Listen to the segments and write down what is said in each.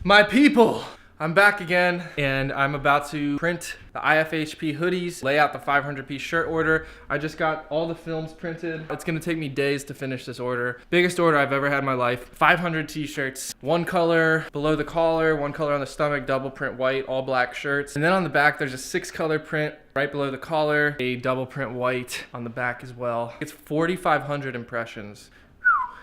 My people, I'm back again and I'm about to print the IFHP hoodies, lay out the 500-piece shirt order. I just got all the films printed. It's gonna take me days to finish this order. Biggest order I've ever had in my life. 500 t-shirts, one color below the collar, one color on the stomach, double print white, all black shirts. And then on the back, there's a 6-color print right below the collar, a double print white on the back as well. It's 4,500 impressions.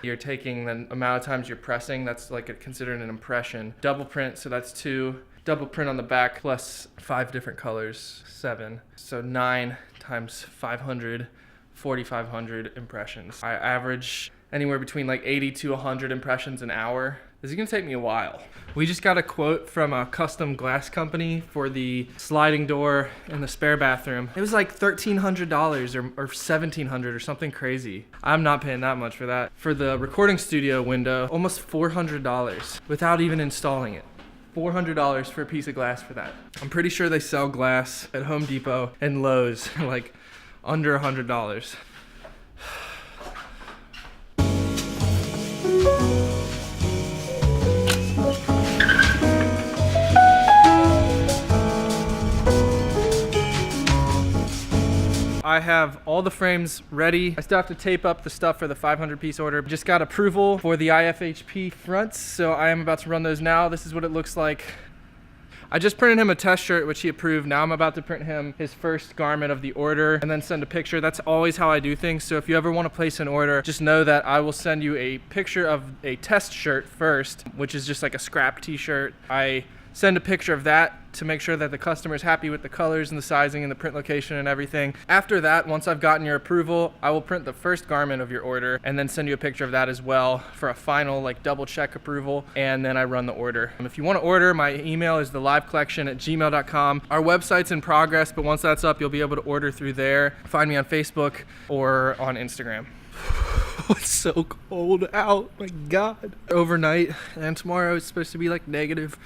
You're taking the amount of times you're pressing, that's like considered an impression. Double print, so that's 2. Double print on the back plus 5 different colors, 7. So 9 times 500, 4,500 impressions. I average anywhere between like 80 to 100 impressions an hour. This is gonna take me a while. We just got a quote from a custom glass company for the sliding door in the spare bathroom. It was like $1,300 or $1,700 or something crazy. I'm not paying that much for that. For the recording studio window, almost $400 without even installing it. $400 for a piece of glass for that. I'm pretty sure they sell glass at Home Depot and Lowe's like under $100. I have all the frames ready. I still have to tape up the stuff for the 500-piece order. Just got approval for the IFHP fronts, so I am about to run those now. This is what it looks like. I just printed him a test shirt, which he approved. Now I'm about to print him his first garment of the order and then send a picture. That's always how I do things. So if you ever want to place an order, just know that I will send you a picture of a test shirt first, which is just like a scrap t-shirt. I send a picture of that to make sure that the customer is happy with the colors and the sizing and the print location and everything. After that, once I've gotten your approval, I will print the first garment of your order and then send you a picture of that as well for a final like double check approval, and then I run the order. If you want to order, my email is thelivecollection@gmail.com. Our website's in progress, but once that's up, you'll be able to order through there. Find me on Facebook or on Instagram. It's so cold out, my God. Overnight, and tomorrow it's supposed to be like negative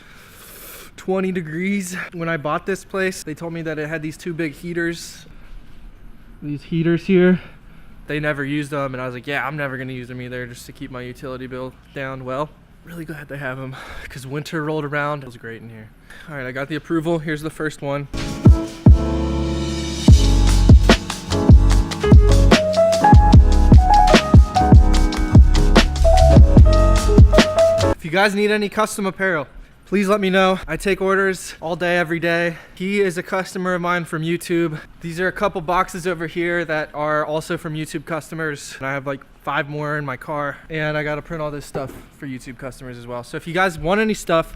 20 degrees. When I bought this place, they told me that it had these 2 big heaters. These heaters here. They never used them, and I was like, yeah, I'm never gonna use them either, just to keep my utility bill down. Well, really glad they have them, because winter rolled around. It was great in here. All right, I got the approval. Here's the first one. If you guys need any custom apparel, please let me know. I take orders all day, every day. He is a customer of mine from YouTube. These are a couple boxes over here that are also from YouTube customers. And I have like 5 more in my car. And I gotta print all this stuff for YouTube customers as well. So if you guys want any stuff,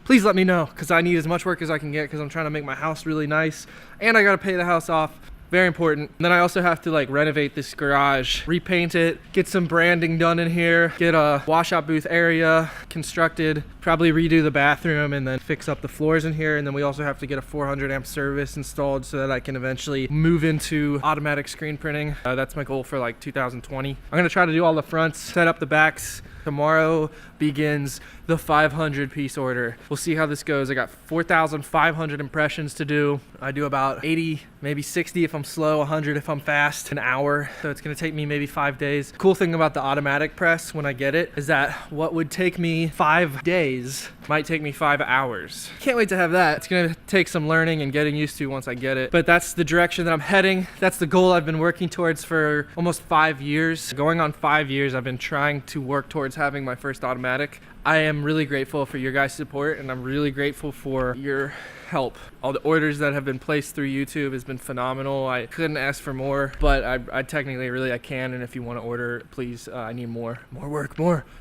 please let me know, because I need as much work as I can get, because I'm trying to make my house really nice. And I gotta pay the house off. Very important. And then I also have to like renovate this garage, repaint it, get some branding done in here, get a washout booth area constructed, probably redo the bathroom, and then fix up the floors in here. And then we also have to get a 400 amp service installed so that I can eventually move into automatic screen printing. That's my goal for like 2020. I'm gonna try to do all the fronts, set up the backs. Tomorrow begins the 500-piece order. We'll see how this goes. I got 4,500 impressions to do. I do about 80, maybe 60 if I'm slow, 100 if I'm fast, an hour. So it's gonna take me maybe 5 days. Cool thing about the automatic press when I get it is that what would take me 5 days might take me 5 hours. Can't wait to have that. It's gonna take some learning and getting used to once I get it. But that's the direction that I'm heading. That's the goal I've been working towards for almost 5 years. Going on 5 years, I've been trying to work towards having my first automatic. I am really grateful for your guys' support, and I'm really grateful for your help. All the orders that have been placed through YouTube has been phenomenal. I couldn't ask for more, but I technically really I can, and if you want to order, please, I need more work,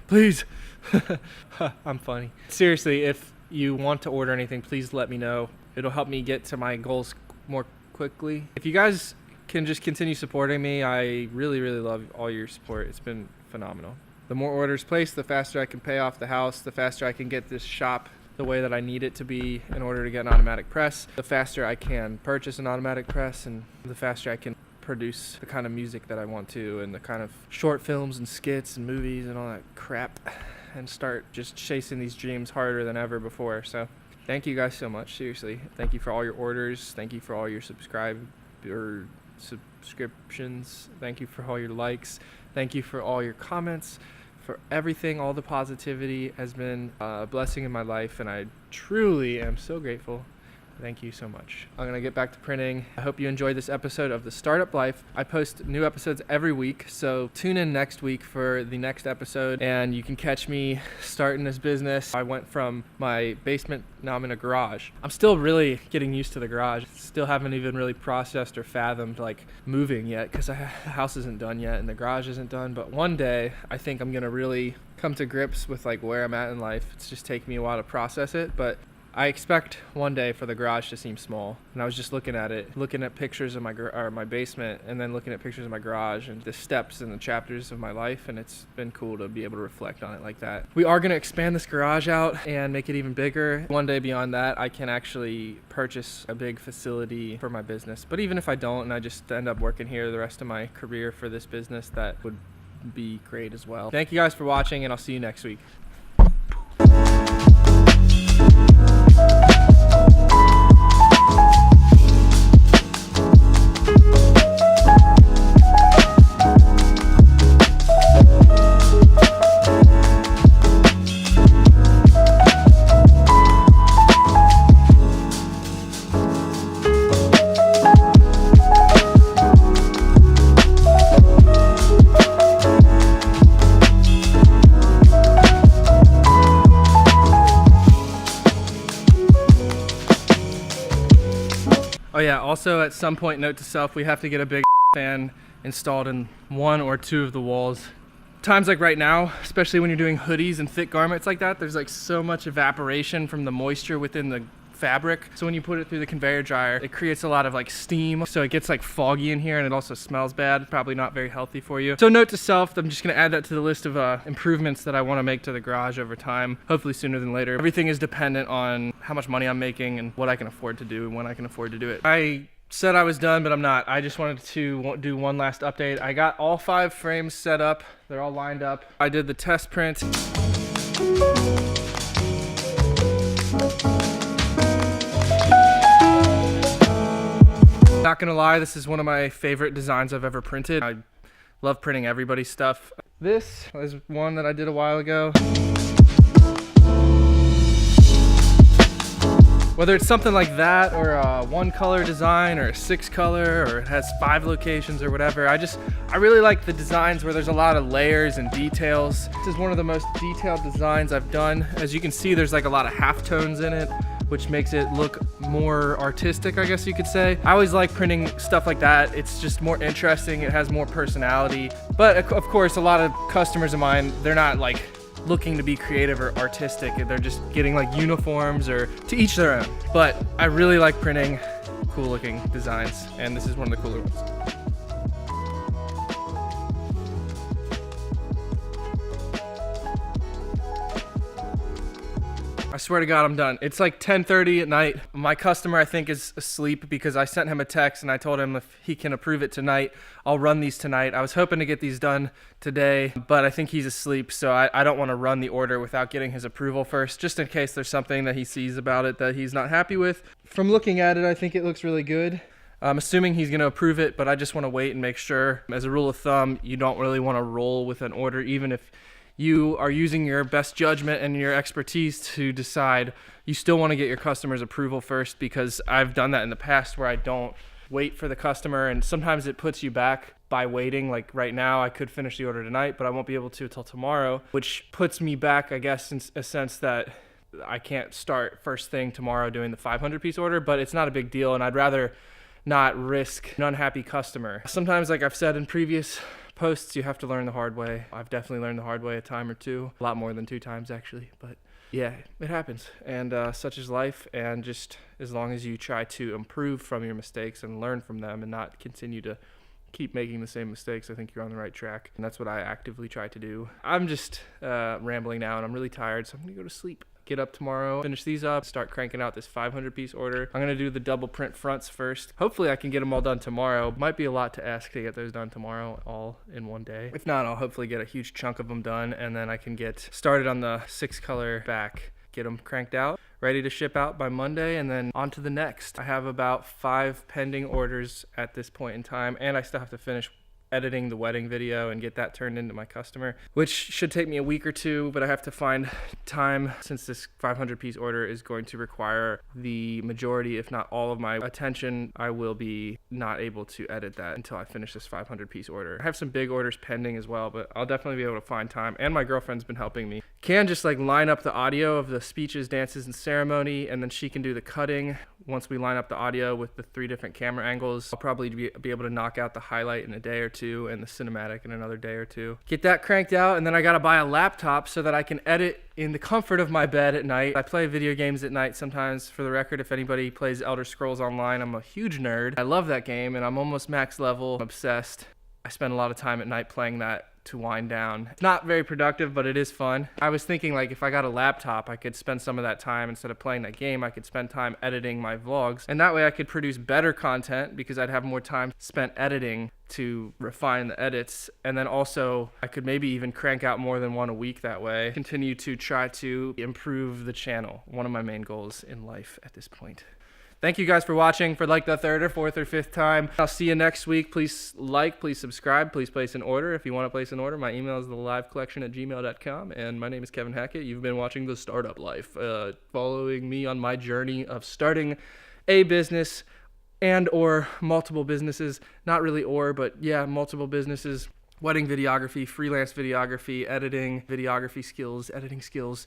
please. I'm funny. Seriously, if you want to order anything, please let me know. It'll help me get to my goals more quickly. If you guys can just continue supporting me, I really love all your support. It's been phenomenal. The more orders placed, the faster I can pay off the house, the faster I can get this shop the way that I need it to be in order to get an automatic press, the faster I can purchase an automatic press, and the faster I can produce the kind of music that I want to, and the kind of short films and skits and movies and all that crap, and start just chasing these dreams harder than ever before. So thank you guys so much, seriously. Thank you for all your orders. Thank you for all your subscriptions. Thank you for all your likes. Thank you for all your comments, for everything. All the positivity has been a blessing in my life, and I truly am so grateful. Thank you so much. I'm gonna get back to printing. I hope you enjoyed this episode of The Startup Life. I post new episodes every week, so tune in next week for the next episode, and you can catch me starting this business. I went from my basement, now I'm in a garage. I'm still really getting used to the garage. Still haven't even really processed or fathomed like moving yet, because the house isn't done yet and the garage isn't done. But one day, I think I'm gonna really come to grips with like where I'm at in life. It's just taking me a while to process it, but I expect one day for the garage to seem small. And I was just looking at it, looking at pictures of my basement, and then looking at pictures of my garage and the steps and the chapters of my life, and it's been cool to be able to reflect on it like that. We are going to expand this garage out and make it even bigger. One day beyond that, I can actually purchase a big facility for my business. But even if I don't, and I just end up working here the rest of my career for this business, that would be great as well. Thank you guys for watching, and I'll see you next week. Oh yeah, also at some point, note to self, we have to get a big fan installed in one or two of the walls. Times like right now, especially when you're doing hoodies and thick garments like that, there's like so much evaporation from the moisture within the fabric. So when you put it through the conveyor dryer, it creates a lot of like steam. So it gets like foggy in here, and it also smells bad. Probably not very healthy for you. So note to self, I'm just gonna add that to the list of improvements that I wanna make to the garage over time, hopefully sooner than later. Everything is dependent on how much money I'm making and what I can afford to do and when I can afford to do it. I said I was done, but I'm not. I just wanted to do one last update. I got all 5 frames set up. They're all lined up. I did the test print. Not gonna lie, this is one of my favorite designs I've ever printed. I love printing everybody's stuff. This is one that I did a while ago. Whether it's something like that, or a 1-color design, or a 6-color, or it has 5 locations or whatever, I really like the designs where there's a lot of layers and details. This is one of the most detailed designs I've done. As you can see, there's like a lot of halftones in it, which makes it look more artistic, I guess you could say. I always like printing stuff like that. It's just more interesting, it has more personality. But of course, a lot of customers of mine, they're not like looking to be creative or artistic. They're just getting like uniforms, or to each their own. But I really like printing cool looking designs, and this is one of the cooler ones. I swear to God, I'm done. It's like 10:30 at night. My customer, I think, is asleep because I sent him a text and I told him if he can approve it tonight, I'll run these tonight. I was hoping to get these done today, but I think he's asleep, so I don't want to run the order without getting his approval first, just in case there's something that he sees about it that he's not happy with. From looking at it, I think it looks really good. I'm assuming he's going to approve it, but I just want to wait and make sure. As a rule of thumb, you don't really want to roll with an order, even if you are using your best judgment and your expertise to decide. You still want to get your customer's approval first, because I've done that in the past where I don't wait for the customer, and sometimes it puts you back by waiting. Like right now, I could finish the order tonight, but I won't be able to until tomorrow, which puts me back, I guess, in a sense that I can't start first thing tomorrow doing the 500 piece order, but it's not a big deal, and I'd rather not risk an unhappy customer. Sometimes, like I've said in previous posts, you have to learn the hard way. I've definitely learned the hard way a time or two, a lot more than 2 times actually, but yeah, it happens, and such is life. And just as long as you try to improve from your mistakes and learn from them and not continue to keep making the same mistakes, I think you're on the right track, and that's what I actively try to do. I'm just rambling now, and I'm really tired, so I'm gonna go to sleep. Get up tomorrow, finish these up, start cranking out this 500 piece order. I'm gonna do the double print fronts first. Hopefully I can get them all done tomorrow. Might be a lot to ask to get those done tomorrow all in one day. If not, I'll hopefully get a huge chunk of them done, and then I can get started on the 6-color back, get them cranked out, ready to ship out by Monday, and then on to the next. I have about 5 pending orders at this point in time, and I still have to finish editing the wedding video and get that turned into my customer, which should take me a week or two, but I have to find time since this 500 piece order is going to require the majority, if not all of my attention. I will be not able to edit that until I finish this 500 piece order. I have some big orders pending as well, but I'll definitely be able to find time, and my girlfriend's been helping me. Can just like line up the audio of the speeches, dances, and ceremony, and then she can do the cutting. Once we line up the audio with the 3 different camera angles, I'll probably be able to knock out the highlight in a day or two and the cinematic in another day or two. Get that cranked out, and then I gotta buy a laptop so that I can edit in the comfort of my bed at night. I play video games at night sometimes. For the record, if anybody plays Elder Scrolls Online, I'm a huge nerd. I love that game, and I'm almost max level. I'm obsessed. I spend a lot of time at night playing that to wind down. It's not very productive, but it is fun. I was thinking like if I got a laptop, I could spend some of that time, instead of playing that game, I could spend time editing my vlogs. And that way I could produce better content because I'd have more time spent editing to refine the edits. And then also I could maybe even crank out more than one a week that way. Continue to try to improve the channel. One of my main goals in life at this point. Thank you guys for watching for like the 3rd or 4th or 5th time. I'll see you next week. Please like, please subscribe, please place an order. If you want to place an order, my email is thelivecollection@gmail.com. And my name is Kevin Hackett. You've been watching The Startup Life, following me on my journey of starting a business and or multiple businesses. Not really or, but yeah, multiple businesses. Wedding videography, freelance videography, editing, videography skills, editing skills,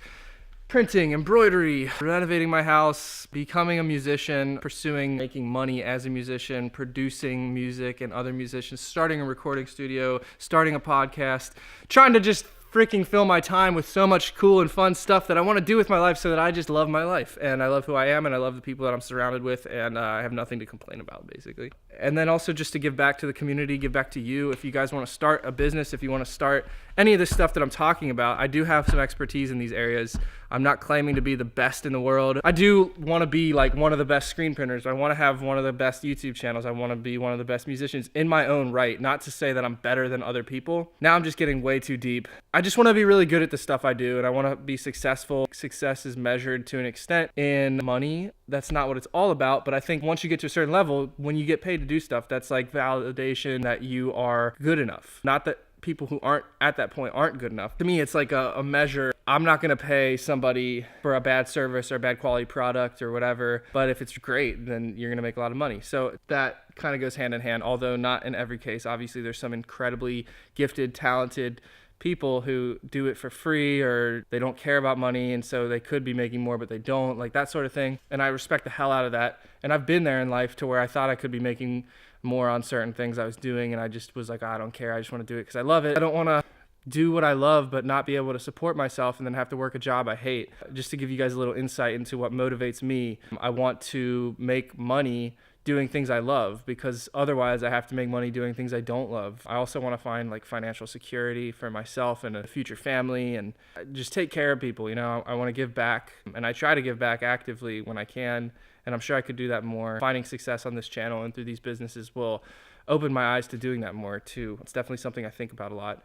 printing, embroidery, renovating my house, becoming a musician, pursuing making money as a musician, producing music and other musicians, starting a recording studio, starting a podcast, trying to just freaking fill my time with so much cool and fun stuff that I want to do with my life so that I just love my life. And I love who I am, and I love the people that I'm surrounded with, and I have nothing to complain about, basically. And then also just to give back to the community, give back to you. If you guys want to start a business, if you want to start any of this stuff that I'm talking about, I do have some expertise in these areas. I'm not claiming to be the best in the world. I do want to be like one of the best screen printers. I want to have one of the best YouTube channels. I want to be one of the best musicians in my own right. Not to say that I'm better than other people. Now I'm just getting way too deep. I just want to be really good at the stuff I do, and I want to be successful. Success is measured to an extent in money. That's not what it's all about, but I think once you get to a certain level, when you get paid to do stuff, that's like validation that you are good enough. Not that people who aren't at that point aren't good enough. To me, it's like a measure. I'm not gonna pay somebody for a bad service or a bad quality product or whatever, but if it's great, then you're gonna make a lot of money. So that kind of goes hand in hand, although not in every case. Obviously, there's some incredibly gifted, talented people who do it for free, or they don't care about money, and so they could be making more but they don't, like that sort of thing. And I respect the hell out of that. And I've been there in life to where I thought I could be making more on certain things I was doing, and I just was like, I don't care, I just want to do it because I love it. I don't want to do what I love but not be able to support myself and then have to work a job I hate. Just to give you guys a little insight into what motivates me, I want to make money doing things I love, because otherwise I have to make money doing things I don't love. I also want to find like financial security for myself and a future family, and just take care of people. You know, I want to give back, and I try to give back actively when I can, and I'm sure I could do that more. Finding success on this channel and through these businesses will open my eyes to doing that more too. It's definitely something I think about a lot.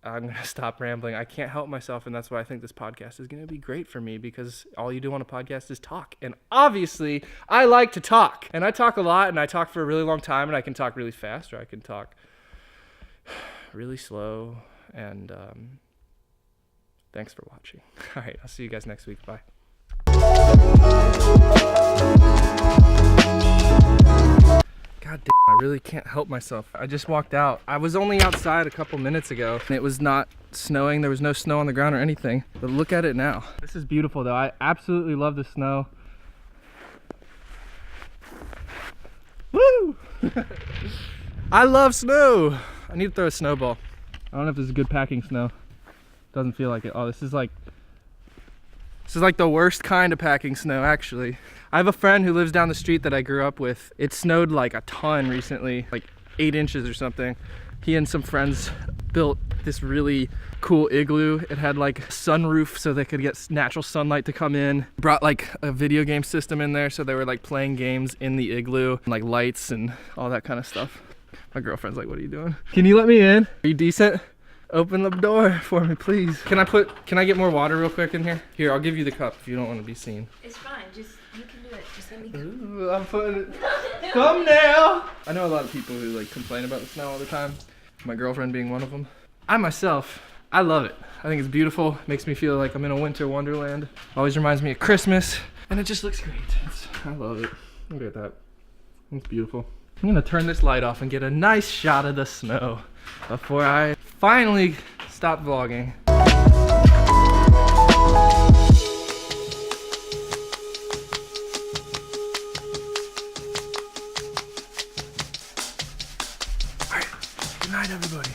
I'm going to stop rambling. I can't help myself, and that's why I think this podcast is going to be great for me, because all you do on a podcast is talk. And obviously, I like to talk. And I talk a lot, and I talk for a really long time, and I can talk really fast, or I can talk really slow. And thanks for watching. All right, I'll see you guys next week. Bye. God damn, I really can't help myself. I just walked out. I was only outside a couple minutes ago, and it was not snowing. There was no snow on the ground or anything. But look at it now. This is beautiful though. I absolutely love the snow. Woo! I love snow. I need to throw a snowball. I don't know if this is good packing snow. Doesn't feel like it. Oh, this is like the worst kind of packing snow, actually. I have a friend who lives down the street that I grew up with. It snowed like a ton recently, like 8 inches or something. He and some friends built this really cool igloo. It had like a sunroof so they could get natural sunlight to come in. Brought like a video game system in there, so they were like playing games in the igloo, and, like lights and all that kind of stuff. My girlfriend's like, what are you doing? Can you let me in? Are you decent? Open the door for me, please. Can I get more water real quick in here? Here, I'll give you the cup if you don't want to be seen. It's fine, you can do it. Just let me go. Ooh, I'm putting it. Thumbnail! I know a lot of people who like complain about the snow all the time. my girlfriend being one of them. I myself, I love it. I think it's beautiful. Makes me feel like I'm in a winter wonderland. Always reminds me of Christmas, and it just looks great. I love it. Look at that. It's beautiful. I'm gonna turn this light off and get a nice shot of the snow before I finally stop vlogging. All right, good night, everybody.